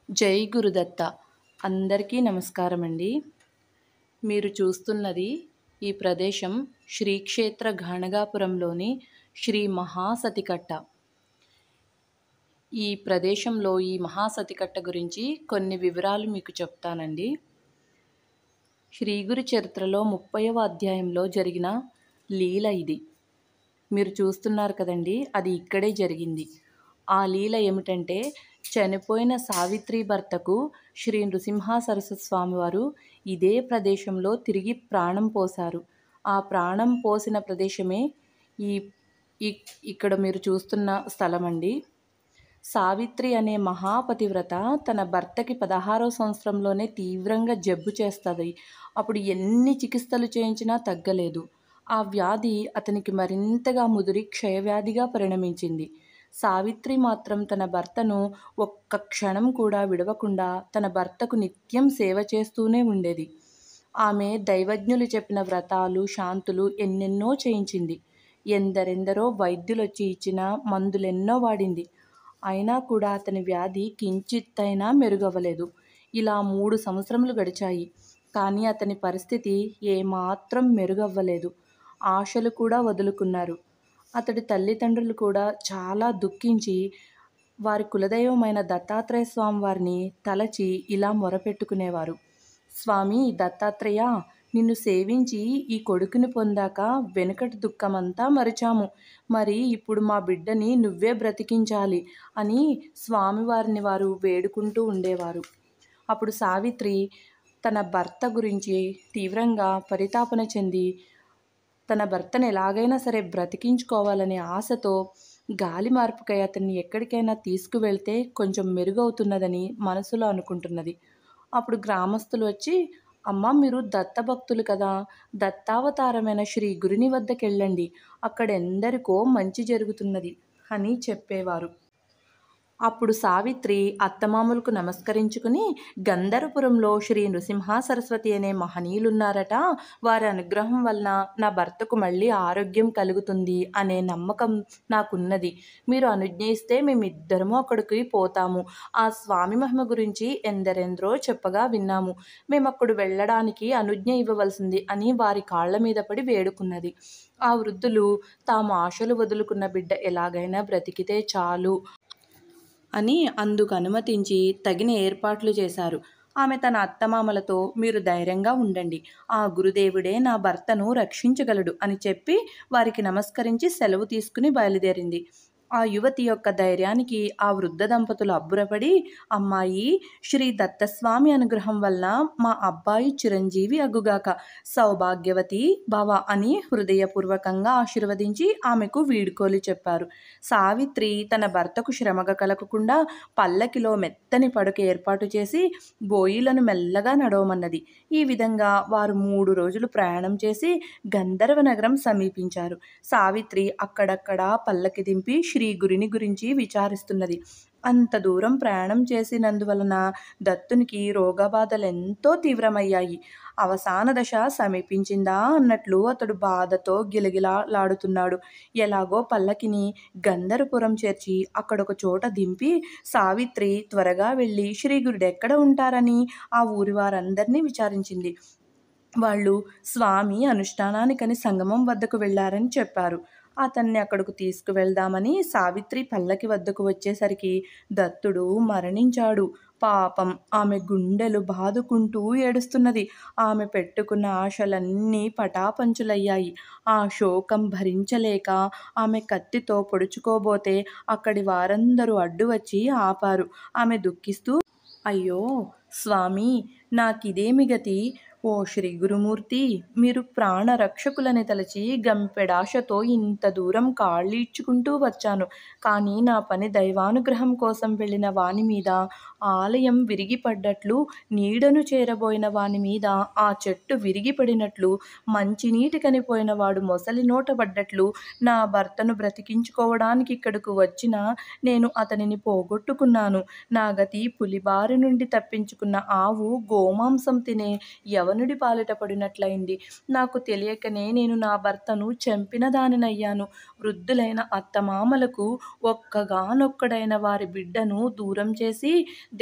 జై గురుదత్త. అందరికీ నమస్కారం అండి. మీరు చూస్తున్నది ఈ ప్రదేశం శ్రీక్షేత్ర గాణగాపురంలోని శ్రీ మహాసతికట్ట. ఈ ప్రదేశంలో ఈ మహాసతికట్ట గురించి కొన్ని వివరాలు మీకు చెప్తానండి. శ్రీ గురు చరిత్రలో 30వ అధ్యాయంలో జరిగిన లీల ఇది. మీరు చూస్తున్నారు కదండి, అది ఇక్కడే జరిగింది. ఆ లీల ఏమిటంటే, చనిపోయిన సావిత్రి భర్తకు శ్రీ నృసింహ సరస్వతి స్వామివారు ఇదే ప్రదేశంలో తిరిగి ప్రాణం పోశారు. ఆ ప్రాణం పోసిన ప్రదేశమే ఇక్కడ మీరు చూస్తున్న స్థలం అండి. సావిత్రి అనే మహాపతివ్రత తన భర్తకి 16వ సంవత్సరంలోనే తీవ్రంగా జబ్బు చేస్తుంది. అప్పుడు ఎన్ని చికిత్సలు చేయించినా తగ్గలేదు. ఆ వ్యాధి అతనికి మరింతగా ముదిరి క్షయవ్యాధిగా పరిణమించింది. సావిత్రి మాత్రం తన భర్తను ఒక్క క్షణం కూడా విడవకుండా తన భర్తకు నిత్యం సేవ చేస్తూనే ఉండేది. ఆమె దైవజ్ఞులు చెప్పిన వ్రతాలు, శాంతులు ఎన్నెన్నో చేయించింది. ఎందరెందరో వైద్యులొచ్చి ఇచ్చిన మందులెన్నో వాడింది. అయినా కూడా అతని వ్యాధి కించిత్తైనా మెరుగవ్వలేదు. ఇలా 3 సంవత్సరములు గడిచాయి. కానీ అతని పరిస్థితి ఏమాత్రం మెరుగవ్వలేదు. ఆశలు కూడా వదులుకున్నారు. అతడి తల్లిదండ్రులు కూడా చాలా దుఃఖించి వారి కులదైవమైన దత్తాత్రేయ స్వామి వారిని తలచి ఇలా మొరపెట్టుకునేవారు. స్వామి దత్తాత్రేయ, నిన్ను సేవించి ఈ కొడుకుని పొందాక వెనుకటి దుఃఖమంతా మరిచాము. మరి ఇప్పుడు మా బిడ్డని నువ్వే బ్రతికించాలి అని స్వామివారిని వారు వేడుకుంటూ ఉండేవారు. అప్పుడు సావిత్రి తన భర్త గురించి తీవ్రంగా పరితాపన చెంది తన భర్తను ఎలాగైనా సరే బ్రతికించుకోవాలనే ఆశతో గాలి మార్పుకై అతన్ని ఎక్కడికైనా తీసుకువెళ్తే కొంచెం మెరుగవుతున్నదని మనసులో అనుకుంటున్నది. అప్పుడు గ్రామస్తులు వచ్చి, అమ్మ మీరు దత్తభక్తులు కదా, దత్తావతారమైన శ్రీ గురుని వద్దకు వెళ్ళండి, అక్కడ ఎందరికో మంచి జరుగుతున్నది అని చెప్పేవారు. అప్పుడు సావిత్రి అత్తమామలకు నమస్కరించుకుని, గంధర్వపురంలో శ్రీ నృసింహ సరస్వతి అనే మహనీయులున్నారట, వారి అనుగ్రహం వలన నా భర్తకు మళ్ళీ ఆరోగ్యం కలుగుతుంది అనే నమ్మకం నాకున్నది. మీరు అనుజ్ఞ ఇస్తే మేమిద్దరము అక్కడికి పోతాము. ఆ స్వామి మహిమ గురించి ఎందరెందరో చెప్పగా విన్నాము. మేమక్కడు వెళ్ళడానికి అనుజ్ఞ ఇవ్వవలసింది అని వారి కాళ్ల మీద పడి వేడుకున్నది. ఆ వృద్ధులు తాము ఆశలు వదులుకున్న బిడ్డ ఎలాగైనా బ్రతికితే చాలు అని అందుకు అనుమతించి తగిన ఏర్పాట్లు చేశారు. ఆమె తన అత్తమామలతో, మీరు ధైర్యంగా ఉండండి, ఆ గురుదేవుడే నా భర్తను రక్షించగలడు అని చెప్పి వారికి నమస్కరించి సెలవు తీసుకుని బయలుదేరింది. ఆ యువతి యొక్క ధైర్యానికి ఆ వృద్ధ దంపతులు అబ్బురపడి, అమ్మాయి, శ్రీ దత్తస్వామి అనుగ్రహం వలన మా అబ్బాయి చిరంజీవి అగుగాక, సౌభాగ్యవతి భవ అని హృదయపూర్వకంగా ఆశీర్వదించి ఆమెకు వీడ్కోలు చెప్పారు. సావిత్రి తన భర్తకు శ్రమగా కలగకుండా పల్లకిలో మెత్తని పడక ఏర్పాటు చేసి బోయిలను మెల్లగా నడవమన్నది. ఈ విధంగా వారు 3 రోజులు ప్రయాణం చేసి గంధర్వ నగరం సమీపించారు. సావిత్రి అక్కడక్కడ పల్లకి దింపి శ్రీ గురిని గురించి విచారిస్తున్నది. అంత దూరం ప్రయాణం చేసినందువలన దత్తునికి రోగబాధలెంతో తీవ్రమయ్యాయి. అవసాన దశ సమీపించిందా అన్నట్లు అతడు బాధతో గిలగిలాడుతున్నాడు. ఎలాగో పల్లకిని గంధర్వపురం చేర్చి అక్కడొక చోట దింపి సావిత్రి త్వరగా వెళ్ళి శ్రీగురుడెక్కడ ఉంటారని ఆ ఊరి వారందరినీ విచారించింది. వాళ్ళు స్వామి అనుష్ఠానానికని సంగమం వద్దకు వెళ్ళారని చెప్పారు. అతన్ని అక్కడకు తీసుకువెళ్దామని సావిత్రి పల్లకి వద్దకు వచ్చేసరికి దత్తుడు మరణించాడు. పాపం, ఆమె గుండెలు బాదుకుంటూ ఏడుస్తున్నది. ఆమె పెట్టుకున్న ఆశలన్నీ పటాపంచులయ్యాయి. ఆ శోకం భరించలేక ఆమె కత్తితో పొడుచుకోబోతే అక్కడి వారందరూ అడ్డు వచ్చి ఆపారు. ఆమె దుఃఖిస్తూ, అయ్యో స్వామి, నాకిదేమి గతి? ఓ శ్రీ గురుమూర్తి, మీరు ప్రాణరక్షకులని తలచి గంపెడాశతో ఇంత దూరం కాళ్ళీడ్చుకుంటూ వచ్చాను. కానీ నా పని దైవానుగ్రహం కోసం వెళ్ళిన వాని మీద ఆలయం విరిగిపడ్డట్లు, నీడను చేరబోయిన వాని మీద ఆ చెట్టు విరిగిపడినట్లు, మంచినీటి కనిపోయిన వాడు మొసలి నోట పడ్డట్లు, నా భర్తను బ్రతికించుకోవడానికి ఇక్కడకు వచ్చిన నేను అతనిని పోగొట్టుకున్నాను. నా గతి పులిబారి నుండి తప్పించుకున్న ఆవు గోమాంసం తినే యవనుడి పాలిట పడినట్లయింది. నాకు తెలియకనే నేను నా భర్తను చంపిన దానినయ్యాను. వృద్ధులైన అత్తమామలకు ఒక్కగానొక్కడైన వారి బిడ్డను దూరం చేసి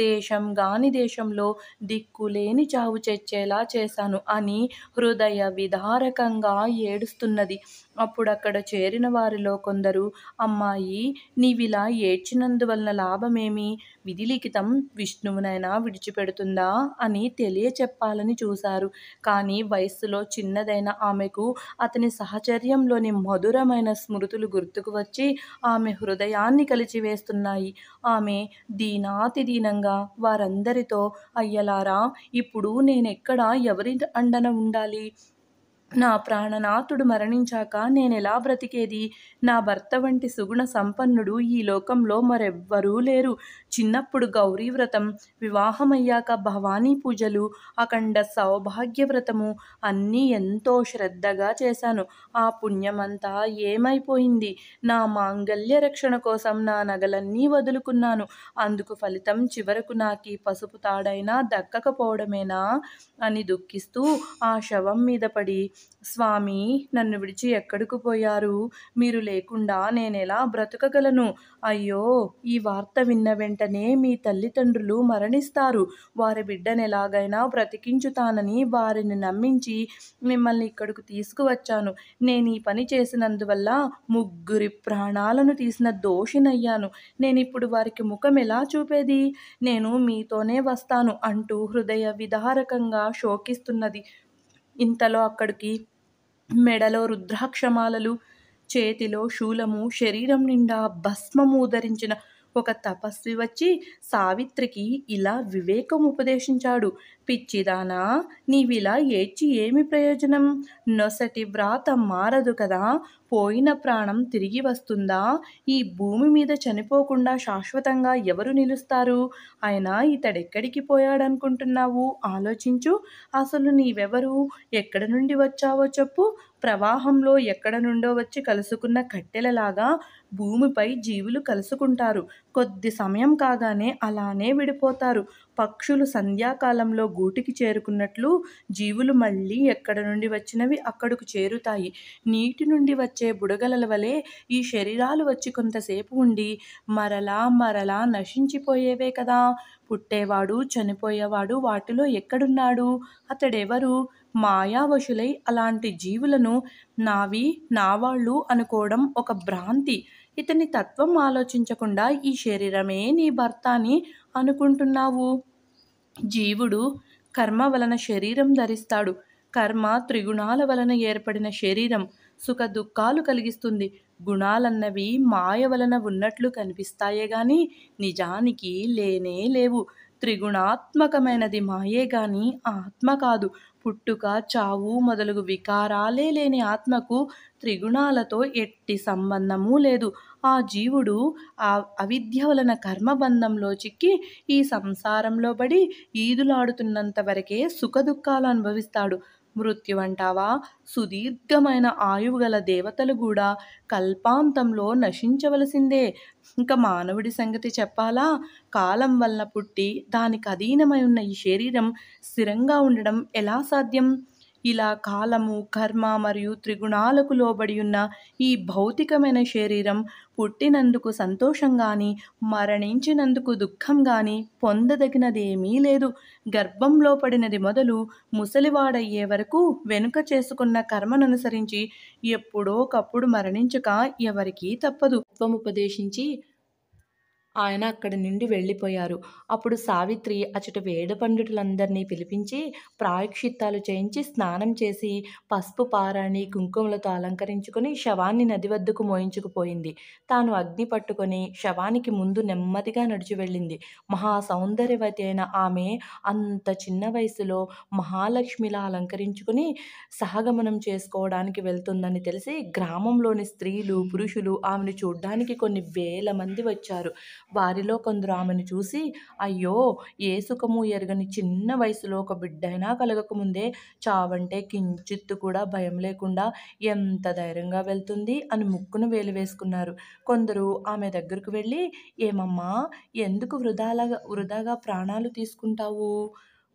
దేశం గాని దేశంలో దిక్కులేని చావు చచ్చేలా చేశాను అని హృదయ విదారకంగా ఏడుస్తున్నది. అప్పుడక్కడ చేరిన వారిలో కొందరు, అమ్మాయి, నీవిలా ఏడ్చినందువలన లాభమేమి? విధిలిఖితం విష్ణువునైనా విడిచిపెడుతుందా అని తెలియచెప్పాలని చూశారు. కానీ వయస్సులో చిన్నదైన ఆమెకు అతని సహచర్యంలోని మధురమైన స్మృతులు గుర్తుకు వచ్చి ఆమె హృదయాన్ని కలిచివేస్తున్నాయి. ఆమె దీనాతిదీనంగా వారందరితో, అయ్యలారా, ఇప్పుడు నేనెక్కడ ఎవరి అండన ఉండాలి? నా ప్రాణనాథుడు మరణించాక నేనెలా బ్రతికేది? నా భర్త వంటి సుగుణ సంపన్నుడు ఈ లోకంలో మరెవ్వరూ లేరు. చిన్నప్పుడు గౌరీవ్రతం, వివాహమయ్యాక భవానీ పూజలు, అఖండ సౌభాగ్యవ్రతము అన్నీ ఎంతో శ్రద్ధగా చేశాను. ఆ పుణ్యమంతా ఏమైపోయింది? నా మాంగల్య రక్షణ కోసం నా నగలన్నీ వదులుకున్నాను. అందుకు ఫలితం చివరకు నాకీ పసుపు తాడైనా దక్కకపోవడమేనా అని దుఃఖిస్తూ ఆ శవం మీద పడి, స్వామీ, నన్ను విడిచి ఎక్కడకు పోయారు? మీరు లేకుండా నేనెలా బ్రతకగలను? అయ్యో, ఈ వార్త విన్న వెంటనే మీ తల్లిదండ్రులు మరణిస్తారు. వారి బిడ్డనెలాగైనా బ్రతికించుతానని వారిని నమ్మించి మిమ్మల్ని ఇక్కడకు తీసుకువచ్చాను. నేనీ పని చేసినందువల్ల 3 ప్రాణాలను తీసిన దోషినయ్యాను. నేనిప్పుడు వారికి ముఖం ఎలా చూపేది? నేను మీతోనే వస్తాను అంటూ హృదయ విదారకంగా శోకిస్తున్నది. ఇంతలో అక్కడికి మెడలో రుద్రాక్షమాలలు, చేతిలో శూలము, శరీరం నిండా భస్మము ధరించిన ఒక తపస్వి వచ్చి సావిత్రికి ఇలా వివేకం ఉపదేశించాడు. పిచ్చిదానా, నీవిలా ఏడ్చి ఏమి ప్రయోజనం? నొసటి వ్రాత మారదు కదా, పోయిన ప్రాణం తిరిగి వస్తుందా? ఈ భూమి మీద చనిపోకుండా శాశ్వతంగా ఎవరు నిలుస్తారు? అయినా ఇతడెక్కడికి పోయాడనుకుంటున్నావు? ఆలోచించు. అసలు నీవెవరు? ఎక్కడ నుండి వచ్చావో చెప్పు. ప్రవాహంలో ఎక్కడ నుండో వచ్చి కలుసుకున్న కట్టెలలాగా భూమిపై జీవులు కలుసుకుంటారు. కొద్ది సమయం కాగానే అలానే విడిపోతారు. పక్షులు సంధ్యాకాలంలో గూటికి చేరుకున్నట్లు జీవులు మళ్ళీ ఎక్కడ నుండి వచ్చినవి అక్కడకు చేరుతాయి. నీటి నుండి వచ్చే బుడగలల వలె ఈ శరీరాలు వచ్చి కొంతసేపు ఉండి మరలా మరలా నశించిపోయేవే కదా. పుట్టేవాడు, చనిపోయేవాడు వాటిలో ఎక్కడున్నాడు? అతడెవరు? మాయావశులై అలాంటి జీవులను నావి, నావాళ్ళు అనుకోవడం ఒక భ్రాంతి. ఇతని తత్వం ఆలోచించకుండా ఈ శరీరమే నీ భర్త అని అనుకుంటున్నావు. జీవుడు కర్మ వలన శరీరం ధరిస్తాడు. కర్మ త్రిగుణాల వలన ఏర్పడిన శరీరం సుఖ దుఃఖాలు కలిగిస్తుంది. గుణాలన్నవి మాయ వలన ఉన్నట్లు కనిపిస్తాయే గాని నిజానికి లేనే లేవు. త్రిగుణాత్మకమైనది మాయే గాని ఆత్మ కాదు. పుట్టుక, చావు మొదలగు వికారాలే లేని ఆత్మకు త్రిగుణాలతో ఎట్టి సంబంధమూ లేదు. ఆ జీవుడు ఆ అవిద్య వలన కర్మబంధంలో చిక్కి ఈ సంసారంలో పడి ఈదులాడుతున్నంత వరకే సుఖదుఖాలు అనుభవిస్తాడు. మృత్యువంటావా? సుదీర్ఘమైన ఆయువు గల దేవతలు కూడా కల్పాంతంలో నశించవలసిందే. ఇంకా మానవుడి సంగతి చెప్పాలా? కాలం వలన పుట్టి దానికి అధీనమై ఉన్న ఈ శరీరం స్థిరంగా ఉండడం ఎలా సాధ్యం? ఇలా కాలము, కర్మ మరియు త్రిగుణాలకు లోబడి ఉన్న ఈ భౌతికమైన శరీరం పుట్టినందుకు సంతోషం గాని, మరణించినందుకు దుఃఖం గాని పొందదగినదేమీ లేదు. గర్భంలో పడినది మొదలు ముసలివాడయ్యే వరకు వెనుక చేసుకున్న కర్మననుసరించి ఎప్పుడోకప్పుడు మరణించక ఎవరికీ తప్పదు. తత్వముపదేశించి ఆయన అక్కడి నుండి వెళ్ళిపోయారు. అప్పుడు సావిత్రి అచట వేద పండితులందరినీ పిలిపించి ప్రాయశ్చిత్తాలు చేయించి స్నానం చేసి పసుపు, పారాణి, కుంకుమలతో అలంకరించుకొని శవాన్ని నది వద్దకు మోయించుకుపోయింది. తాను అగ్ని పట్టుకొని శవానికి ముందు నెమ్మదిగా నడిచి వెళ్ళింది. మహా సౌందర్యవతి అయిన ఆమె అంత చిన్న వయసులో మహాలక్ష్మిలా అలంకరించుకుని సహగమనం చేసుకోవడానికి వెళ్తుందని తెలిసి గ్రామంలోని స్త్రీలు, పురుషులు ఆమెను చూడ్డానికి కొన్ని వేల మంది వచ్చారు. వారిలో కొందరు ఆమెను చూసి, అయ్యో, ఏ సుఖము ఎరగని చిన్న వయసులో ఒక బిడ్డైనా కలగకముందే చావంటే కించిత్తు కూడా భయం లేకుండా ఎంత ధైర్యంగా వెళ్తుంది అని ముక్కున వేలు వేసుకున్నారు. కొందరు ఆమె దగ్గరకు వెళ్ళి, ఏమమ్మా, ఎందుకు వృధాగా ప్రాణాలు తీసుకుంటావు?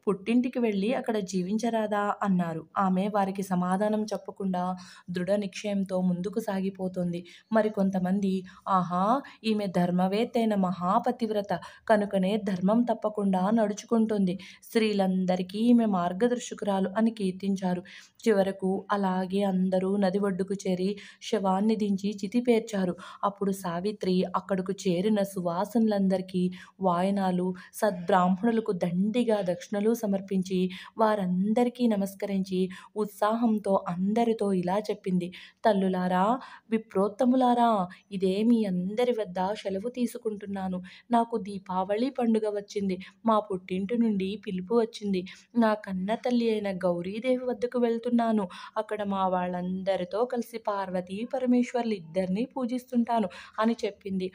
పుట్టింటికి వెళ్ళి అక్కడ జీవించరాదా అన్నారు. ఆమె వారికి సమాధానం చెప్పకుండా దృఢ నిశ్చయంతో ముందుకు సాగిపోతుంది. మరికొంతమంది, ఆహా! ఈమె ధర్మవేత్తైన మహాపతివ్రత కనుకనే ధర్మం తప్పకుండా నడుచుకుంటుంది. స్త్రీలందరికీ ఈమె మార్గదర్శకురాలు అని కీర్తించారు. చివరకు అలాగే అందరూ నది ఒడ్డుకు చేరి శవాన్ని దించి చితిపేర్చారు. అప్పుడు సావిత్రి అక్కడకు చేరిన సువాసనులందరికీ వాయనాలు, సద్బ్రాహ్మణులకు దండిగా దక్షిణలు సమర్పించి వారందరికీ నమస్కరించి ఉత్సాహంతో అందరితో ఇలా చెప్పింది: తల్లులారా, విప్రోత్తములారా, ఇదే మీ అందరి వద్ద సెలవు తీసుకుంటున్నాను. నాకు దీపావళి పండుగ వచ్చింది. మా పుట్టింటి నుండి పిలుపు వచ్చింది. నా కన్న తల్లి అయిన గౌరీదేవి వద్దకు వెళ్తున్నాను. అక్కడ మా వాళ్ళందరితో కలిసి పార్వతీ పరమేశ్వర్లు ఇద్దరినీ పూజిస్తుంటాను అని చెప్పింది.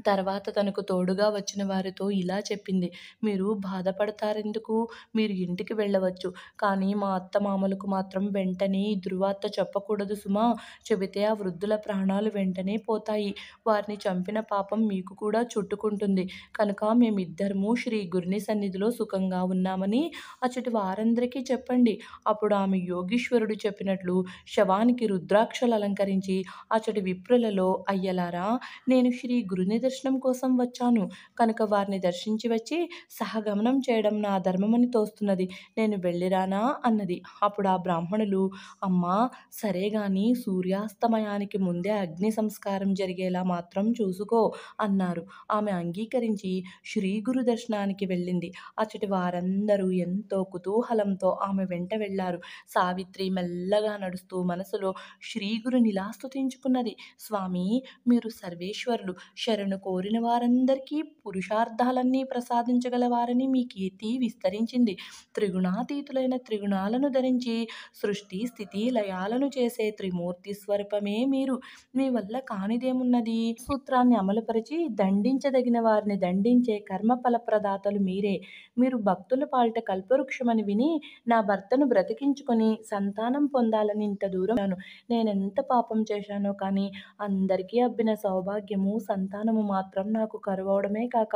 తర్వాత తనకు తోడుగా వచ్చిన వారితో ఇలా చెప్పింది: మీరు బాధపడతారెందుకు? మీరు ఇంటికి వెళ్ళవచ్చు. కానీ మా అత్తమామలకు మాత్రం వెంటనే ఈ దుర్వార్త చెప్పకూడదు సుమా. చెబితే ఆ వృద్ధుల ప్రాణాలు వెంటనే పోతాయి. వారిని చంపిన పాపం మీకు కూడా చుట్టుకుంటుంది. కనుక మేమిద్దరము శ్రీ గురుని సన్నిధిలో సుఖంగా ఉన్నామని అచ్చటి వారందరికీ చెప్పండి. అప్పుడు ఆమె యోగీశ్వరుడు చెప్పినట్లు శవానికి రుద్రాక్షలు అలంకరించి అచ్చటి విప్రులలో, అయ్యలారా, నేను శ్రీ గురుని దర్శనం కోసం వచ్చాను కనుక వారిని దర్శించి వచ్చి సహగమనం చేయడం నా ధర్మమని తోస్తున్నది. నేను వెళ్ళిరానా అన్నది. అప్పుడు ఆ బ్రాహ్మణులు, అమ్మా, సరే గాని సూర్యాస్తమయానికి ముందే అగ్ని సంస్కారం జరిగేలా మాత్రం చూసుకో అన్నారు. ఆమె అంగీకరించి శ్రీ గురు దర్శనానికి వెళ్ళింది. అచ్చటి వారందరూ ఎంతో కుతూహలంతో ఆమె వెంట వెళ్ళారు. సావిత్రి మెల్లగా నడుస్తూ మనసులో శ్రీగురునిలా స్తుతించుకున్నది: స్వామి, మీరు సర్వేశ్వరులు. శరణు కోరిన వారందరికీ పురుషార్థాలన్నీ ప్రసాదించగలవారని మీ కీర్తి విస్తరించింది. త్రిగుణాతీతులైన త్రిగుణాలను ధరించి సృష్టి స్థితి లయాలను చేసే త్రిమూర్తి స్వరూపమే మీరు. మీ వల్ల కానిదేమున్నది? సూత్రాన్ని అమలుపరిచి దండించదగిన వారిని దండించే కర్మఫల ప్రదాతలు మీరే. మీరు భక్తుల పాలిట కల్పవృక్షమని విని నా భర్తను బ్రతికించుకొని సంతానం పొందాలని ఇంత దూరం వచ్చాను. నేనెంత పాపం చేశానో కానీ అందరికీ అబ్బిన సౌభాగ్యము, సంతానము మాత్రం నాకు కరువవడమే కాక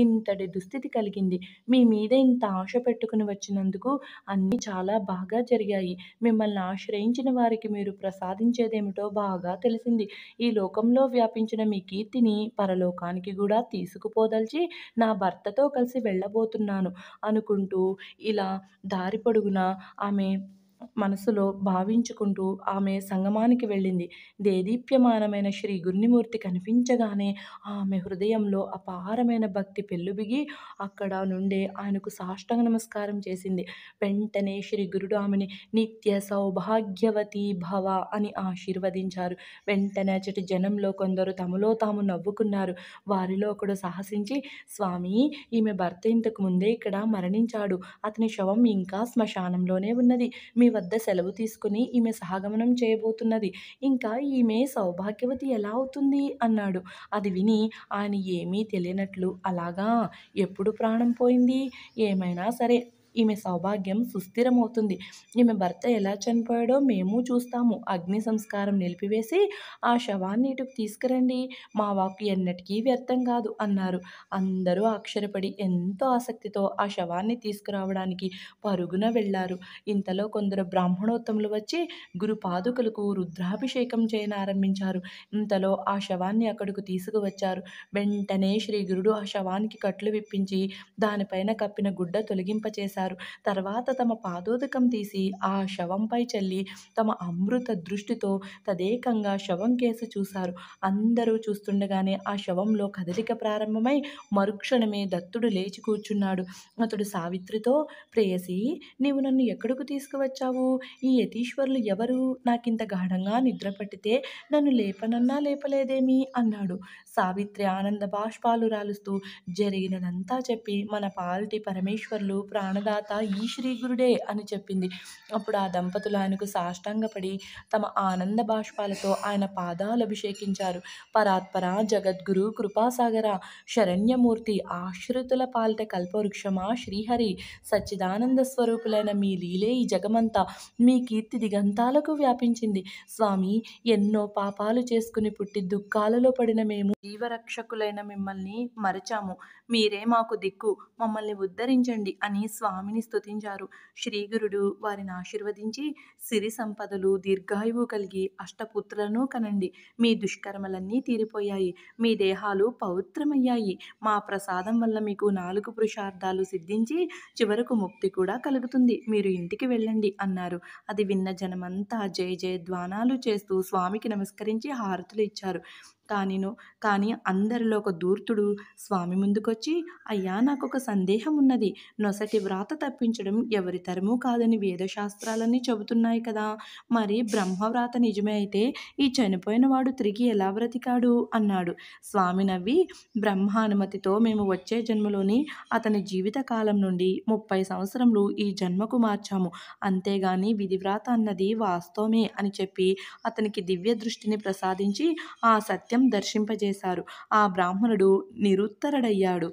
ఇంతటి దుస్థితి కలిగింది. మీ మీద ఇంత ఆశ పెట్టుకుని వచ్చినందుకు అన్నీ చాలా బాగా జరిగాయి. మిమ్మల్ని ఆశ్రయించిన వారికి మీరు ప్రసాదించేదేమిటో బాగా తెలిసింది. ఈ లోకంలో వ్యాపించిన మీ కీర్తిని పరలోకానికి కూడా తీసుకుపోదలిచి నా భర్తతో కలిసి వెళ్ళబోతున్నాను అనుకుంటూ ఇలా దారి పొడుగునా ఆమె మనసులో భావించుకుంటూ ఆమె సంగమానికి వెళ్ళింది. దేదీప్యమానమైన శ్రీ గురునిమూర్తి కనిపించగానే ఆమె హృదయంలో అపారమైన భక్తి పెల్లుబిగి అక్కడ నుండే ఆయనకు సాష్టాంగ నమస్కారం చేసింది. వెంటనే శ్రీ గురుడు ఆమెని నిత్య సౌభాగ్యవతి భవ అని ఆశీర్వదించారు. వెంటనే అచ్చటి జనంలో కొందరు తమలో తాము నవ్వుకున్నారు. వారిలో ఒకడు సాహసించి, స్వామి, ఈమె భర్త ఇంతకు ముందే ఇక్కడ మరణించాడు. అతని శవం ఇంకా శ్మశానంలోనే ఉన్నది. మీ వద్ద సెలవు తీసుకుని ఈమె సహగమనం చేయబోతున్నది. ఇంకా ఈమె సౌభాగ్యవతి ఎలా అవుతుంది అన్నాడు. అది విని ఆయన ఏమీ తెలియనట్లు, అలాగా, ఎప్పుడు ప్రాణం పోయింది? ఏమైనా సరే ఈమె సౌభాగ్యం సుస్థిరమవుతుంది. ఈమె భర్త ఎలా చనిపోయాడో మేము చూస్తాము. అగ్ని సంస్కారం నిలిపివేసి ఆ శవాన్ని ఇటుకు తీసుకురండి. మా వాక్కు ఎన్నటికీ వ్యర్థం కాదు అన్నారు. అందరూ ఆశ్చర్యపడి ఎంతో ఆసక్తితో ఆ శవాన్ని తీసుకురావడానికి పరుగున వెళ్ళారు. ఇంతలో కొందరు బ్రాహ్మణోత్తములు వచ్చి గురు పాదుకలకు రుద్రాభిషేకం చేయనారంభించారు. ఇంతలో ఆ శవాన్ని అక్కడకు తీసుకువచ్చారు. వెంటనే శ్రీ గురుడు ఆ శవానికి కట్లు విప్పించి దానిపైన కప్పిన గుడ్డ తొలగింపచేశారు. తర్వాత తమ పాదోదకం తీసి ఆ శవంపై చల్లి తమ అమృత దృష్టితో తదేకంగా శవం కేసి చూశారు. అందరూ చూస్తుండగానే ఆ శవంలో కదలిక ప్రారంభమై మరుక్షణమే దత్తుడు లేచి కూర్చున్నాడు. అతడు సావిత్రితో, ప్రేయసి, నీవు నన్ను ఎక్కడకు తీసుకువచ్చావు? ఈ యతీశ్వరులు ఎవరు? నాకింత గాఢంగా నిద్ర పట్టితే నన్ను లేపనన్నా లేపలేదేమి అన్నాడు. సావిత్రి ఆనంద బాష్పాలు రాలుస్తూ జరిగినదంతా చెప్పి, మన పాలిటి పరమేశ్వర్లు ప్రాణదాత ఈ శ్రీ గురుడే అని చెప్పింది. అప్పుడు ఆ దంపతులు ఆయనకు సాష్టాంగపడి తమ ఆనంద బాష్పాలతో ఆయన పాదాలు అభిషేకించారు. పరాత్పర, జగద్గురు, కృపాసాగర, శరణ్యమూర్తి, ఆశ్రితుల పాలిట కల్పవృక్షమా శ్రీహరి, సచ్చిదానంద స్వరూపులైన మీ లీలే ఈ జగమంతా, మీ కీర్తి దిగంతాలకు వ్యాపించింది. స్వామి, ఎన్నో పాపాలు చేసుకుని పుట్టి దుఃఖాలలో పడిన మేము జీవరక్షకులైన మిమ్మల్ని మరచాము. మీరే మాకు దిక్కు, మమ్మల్ని ఉద్ధరించండి అని స్వామి స్వామిని స్తుతించారు. శ్రీగురుడు వారిని ఆశీర్వదించి సిరి సంపదలు, దీర్ఘాయువు కలిగి అష్టపుత్రులను కనండి. మీ దుష్కర్మలన్నీ తీరిపోయాయి. మీ దేహాలు పవిత్రమయ్యాయి. మా ప్రసాదం వల్ల మీకు 4 పురుషార్థాలు సిద్ధించి చివరకు ముక్తి కూడా కలుగుతుంది. మీరు ఇంటికి వెళ్ళండి అన్నారు. అది విన్న జనమంతా జయ జయధ్వానాలు చేస్తూ స్వామికి నమస్కరించి హారతులు ఇచ్చారు. కానీ అందరిలో ఒక ధూర్తుడు స్వామి ముందుకొచ్చి, అయ్యా, నాకొక సందేహం ఉన్నది. నొసటి వ్రాత తప్పించడం ఎవరి తరమూ కాదని వేదశాస్త్రాలన్నీ చెబుతున్నాయి కదా! మరి బ్రహ్మవ్రాత నిజమే అయితే ఈ చనిపోయిన వాడు తిరిగి ఎలా బ్రతికాడు అన్నాడు. స్వామి నవ్వి, బ్రహ్మ అనుమతితో మేము వచ్చే జన్మలోని అతని జీవిత కాలం నుండి 30 సంవత్సరములు ఈ జన్మకు మార్చాము. అంతేగాని విధివ్రాత అన్నది వాస్తవమే అని చెప్పి అతనికి దివ్య దృష్టిని ప్రసాదించి ఆ సత్యం దర్శింపజేశారు. ఆ బ్రాహ్మణుడు నిరుత్తరుడయ్యాడు.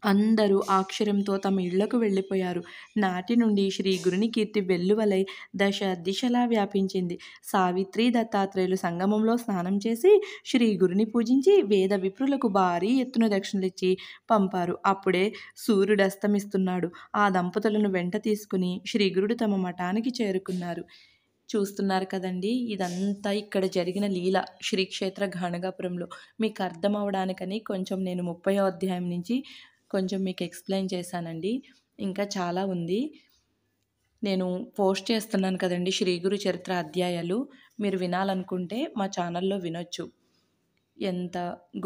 అందరూ ఆశ్చర్యంతో తమ ఇళ్లకు వెళ్ళిపోయారు. నాటి నుండి శ్రీ గురుని కీర్తి వెల్లువలై దశ దిశలా వ్యాపించింది. సావిత్రి, దత్తాత్రేయులు సంగమంలో స్నానం చేసి శ్రీ గురుని పూజించి వేద విప్రులకు భారీ ఎత్తున దక్షిణలిచ్చి పంపారు. అప్పుడే సూర్యుడు అస్తమిస్తున్నాడు. ఆ దంపతులను వెంట తీసుకుని శ్రీగురుడు తమ మఠానికి చేరుకున్నారు. చూస్తున్నారు కదండి, ఇదంతా ఇక్కడ జరిగిన లీల శ్రీక్షేత్ర గాణగాపురంలో. మీకు అర్థం అవడానికని కొంచెం నేను 30వ అధ్యాయం నుంచి కొంచెం మీకు ఎక్స్ప్లెయిన్ చేశానండి. ఇంకా చాలా ఉంది. నేను పోస్ట్ చేస్తున్నాను కదండి శ్రీ గురు చరిత్ర అధ్యాయాలు. మీరు వినాలనుకుంటే మా ఛానల్లో వినొచ్చు. ఎంత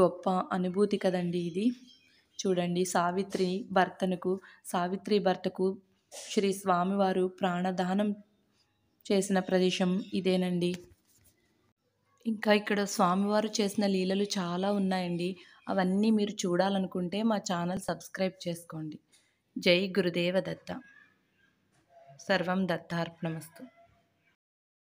గొప్ప అనుభూతి కదండి ఇది. చూడండి, సావిత్రి భర్తకు శ్రీ స్వామివారు ప్రాణదానం చేసిన ప్రదేశం ఇదేనండి. ఇంకా ఇక్కడ స్వామివారు చేసిన లీలలు చాలా ఉన్నాయండి. అవన్నీ మీరు చూడాలనుకుంటే మా ఛానల్ సబ్స్క్రైబ్ చేసుకోండి. జై గురుదేవ దత్త. సర్వం దత్తార్పణమస్తు.